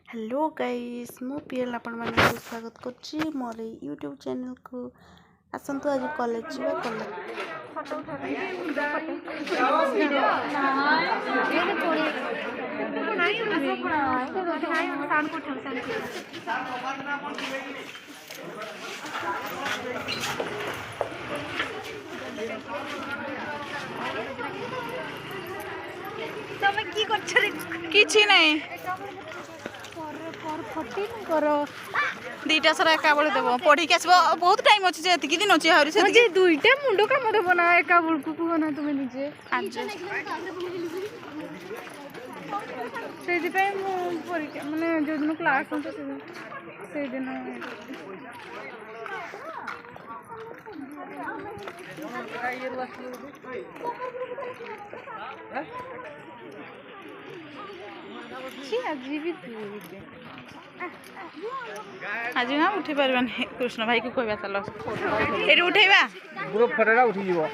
Hello guys मो PL आपण माने स्वागत करछि मोर यूट्यूब चैनल को। आसंतु आज कॉलेज जीवा कॉलेज फोटो उठा तमे की करछ रे किछि नहीं दीटा सारा एका बेले देव पढ़ी के आसब बहुत टाइम अच्छे जे एतिकी दिन अच्छे हरी से दुईटा मुंडो काम देबो ना एका बुलकु को ना तुमे निजे से पे मु परीक्षा माने जो दिन क्लास होतो से दिन आज ना उठी पारबान कृष्ण भाई को कहबा चलो एटी उठेबा ग्रुप फोटोटा उठी जीवो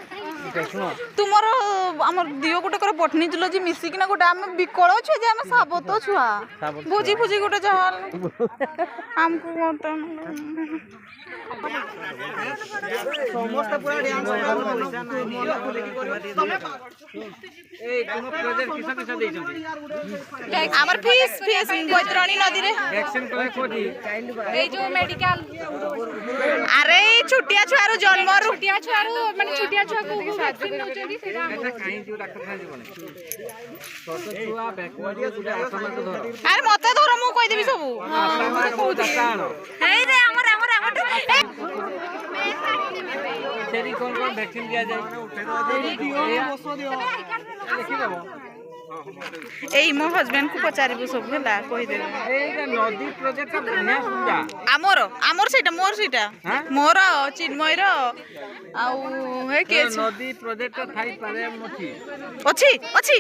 सुनो तुमरो हमर दियो गोटे कर बटनी जुलजी मिसी किना गोटे हम बिकळ छ जे हम साबत छुआ भोजी भोजी गोटे जहाल हमको गोटे समस्त पूरा डांस ए कोनो प्रोजेक्ट किसा देइ छथि हमर फीस बैतरणी नदी रे वैक्सीन कले कोठी ए जो मेडिकल अरे छुटिया छुआरो जन्म छुटिया छुआरो माने छुटिया छुआ को वैक्सीन नउचदी सेटा एटा काई जो डॉक्टर खान जीवन छोट छुआ बैक्टीरिया गुटे आसमा को धर अरे मते धर मु कहि देबी सब आसमा को दस्तान हे रे हमर सेरी कोन वैक्सीन दिया जाय देखि देबो एई मो हस्बैंड को पचारिबो सब हला कहि दे ए नदी प्रोजेक्ट का बढ़िया सुविधा आमर सेटा मोर सेटा मोर चिन्मय रो आउ हे के नदी प्रोजेक्ट थाई पारे मथि अछि अछि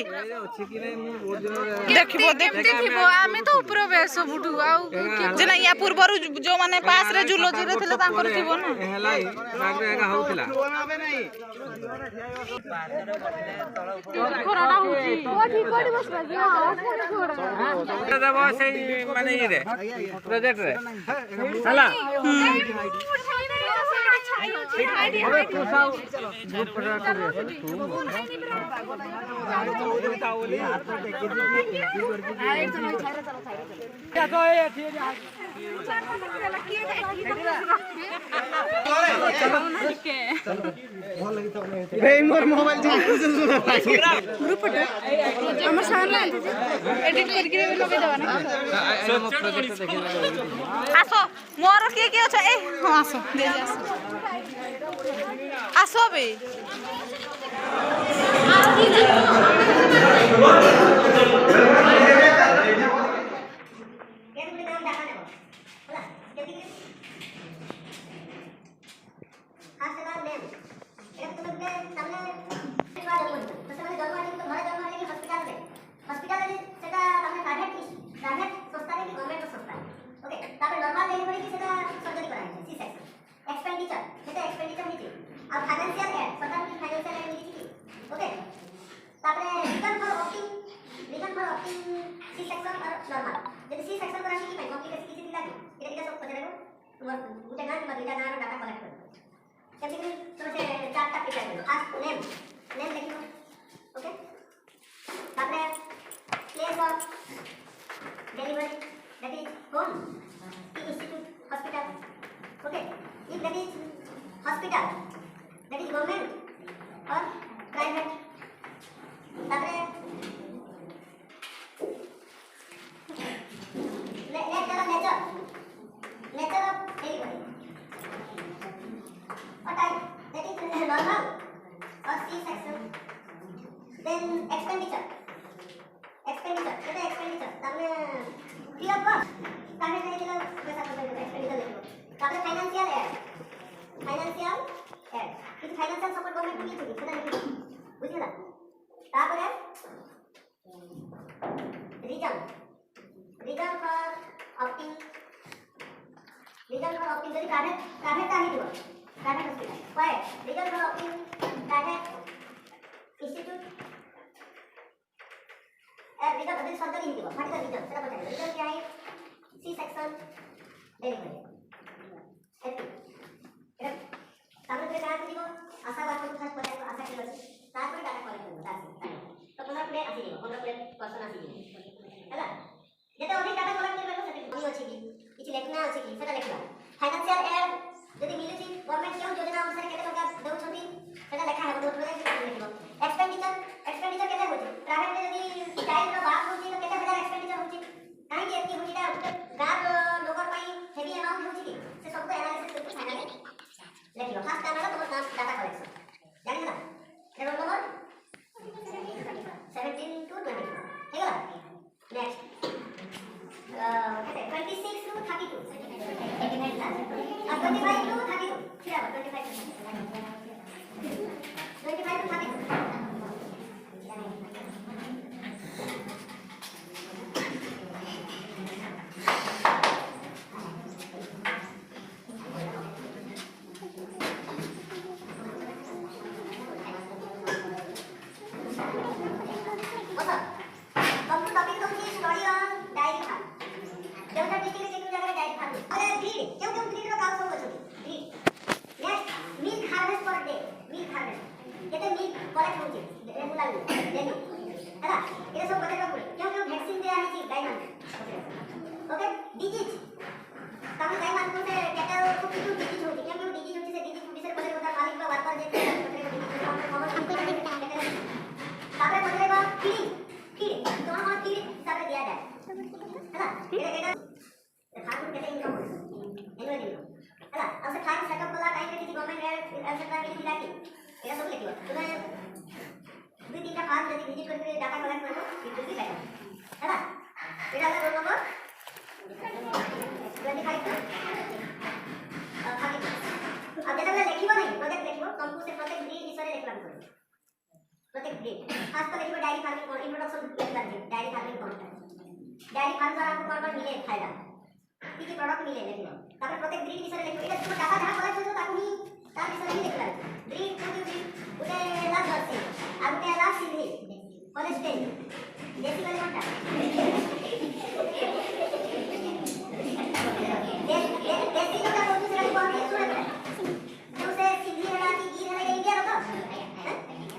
कि नै मु बहुत दिन देखिबो देखिबो आमे तो ऊपर बेस बुठू आउ जे ना या पूर्वरु जो माने पास रे जुलोजी रे थिले तांकर थिबो ना हेला बागरे एका होउतिला कोराडा होची कोठी कोडी बसबा देबो सेई माने इ रे प्रोजेक्ट रे हला अरे तू साउ ग्रुप पर कर मोर मोबाइल ग्रुप फोटो हमर सामने एडिट करके लगे देबा ना प्रोजेक्ट देखि आसो मोर के अच्छा ए हां आसो दे आसो बे C section delivery. Happy. तापर पे कहाँ दिखो आशा बात को फर्स्ट बताए तो आशा की बस तापर डाटा कलेक्ट करना ताकि तो 15 प्लेट आसी दिखो 15 प्लेट पर्सन आसी दिखो हैला जेते अधिक डाटा कलेक्ट करबे तो सेते कमी अछि कि किछि लेखना अछि कि सेटा लेखला फाइनेंशियल एड जदि मिलि छि गवर्नमेंट केउ योजना अनुसार केते टका देउछथि सेटा लेखा हेबो तो लेखिबो एक्सपेंडिचर केते होछि प्राइवेट में जदि चाइल्ड रो बात होछि तो केते हजार एक्सपेंडिचर होछि काहे कि एति होछि ता गार लोकर पई हेवी अमाउंट होछि कि से सब को एनालिसिस करके फाइनल लेखिबो फर्स्ट टाइम तो डाटा कलेक्शन जानि ना रोल नंबर 17 to 24 ठीक है नेक्स्ट 26 to 32 अब 25 to 32 फिर अब 25 to 32 डायरी फार्म द्वारा आपको कौन मिले फायदा की प्रोडक्ट मिले लेकिन तापर प्रत्येक ब्रीड विषय लेखिबो एटा सब डाटा जहां कलेक्ट होतो ताकू ही तार विषय ही लेखला ब्रीड उते ला जर्सी आ उते ला सिंधी होलिस्टेन देसी वाले कोनटा देसी का बोलते से कौन है सुने जो से सिंधी वाला की गिर है इंडिया रो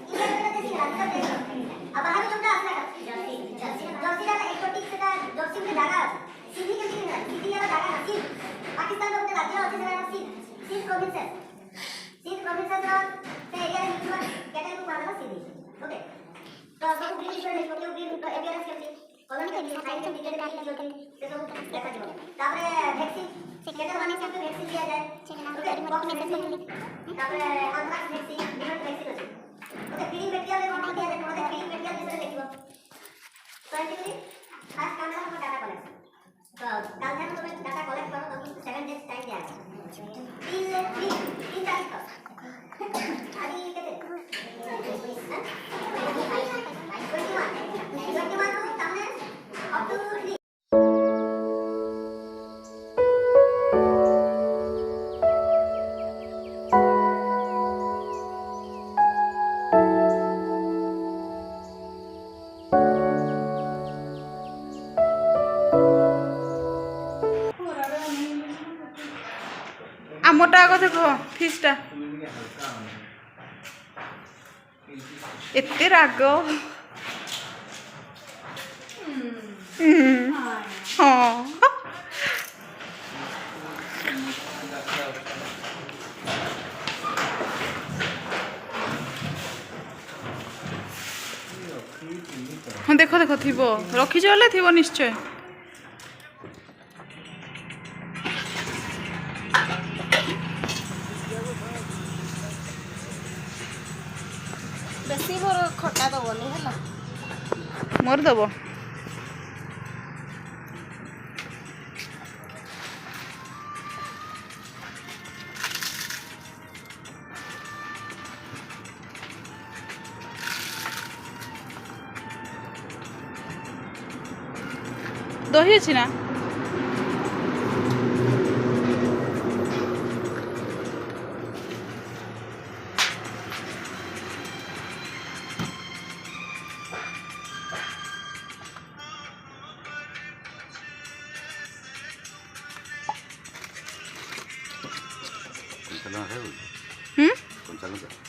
इंडिया में देसी वाला सब देसी अब बाहर जोटा असला जर्सी जर्सी का एक्सोटिक से जर्सी में जागा सिंधी के सिंधी वाला जागा सिंध पाकिस्तान में राज्य আছে সেটা सिंध प्रोविंसेस रो से एरिया में कैटेगरी को मानला सिंधी ओके तो सब ब्रिटिश में जो ब्रिटिश एपियरेंस के कॉलोनी के लिए साइड में डिटेल की होती से सब देखा जाए तापर वैक्सीन केटर वाले से वैक्सीन दिया जाए ओके बॉक्स में तापर एंथ्रेक्स वैक्सीन डिफरेंट वैक्सीन আছে ओके फीडिंग बैक्टीरिया में कौन दिया जाए तो फीडिंग बैक्टीरिया जैसे लिखिबो साइंटिफिकली खास काम है डाटा कलेक्शन तो कल से तो डाटा कलेक्ट करो तो 7 डेज टाइम दिया है 3 तारीख तक अभी कितने 21 को सामने अप टू 3 আমটা আগে দেখো ফিসটা এতে রাগ হ্যাঁ দেখো দেখো থিব রখিছ হলে থিব নিশ্চয় ବେଶୀ ମୋର ଖଟା ଦବନି ହେଲା ମୋର ଦବ দহি ଅଛି ନା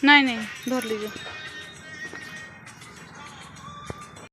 नहीं नहीं धर लीजिए।